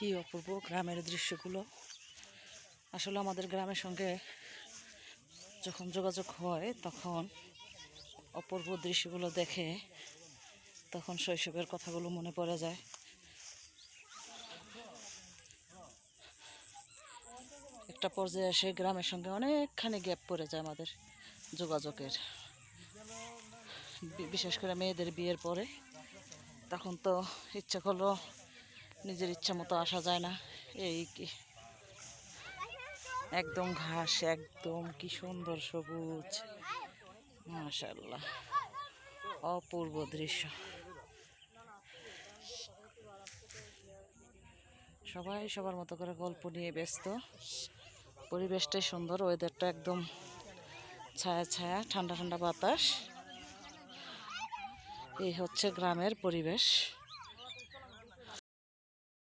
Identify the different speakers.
Speaker 1: কি অপূর্ব গ্রামের দৃশ্যগুলো। আসলে আমাদের গ্রামের সঙ্গে যখন যোগাযোগ হয় তখন অপূর্ব দৃশ্যগুলো দেখে তখন শৈশবের কথাগুলো মনে পড়ে যায়। একটা পর্যায়ে এসে গ্রামের সঙ্গে অনেকখানি গ্যাপ পড়ে যায় আমাদের যোগাযোগের, বিশেষ করে মেয়েদের বিয়ের পরে। তখন তো ইচ্ছা করলেও নিজের ইচ্ছা মতো আসা যায় না। এই কি একদম ঘাস, একদম কি সুন্দর সবুজ, মাশাআল্লাহ, অপূর্ব দৃশ্য। সবাই সবার মতো করে গল্প নিয়ে ব্যস্ত। পরিবেশটাই সুন্দর, ওয়েদারটা একদম ছায়া ছায়া, ঠান্ডা ঠান্ডা বাতাস। এই হচ্ছে গ্রামের পরিবেশ।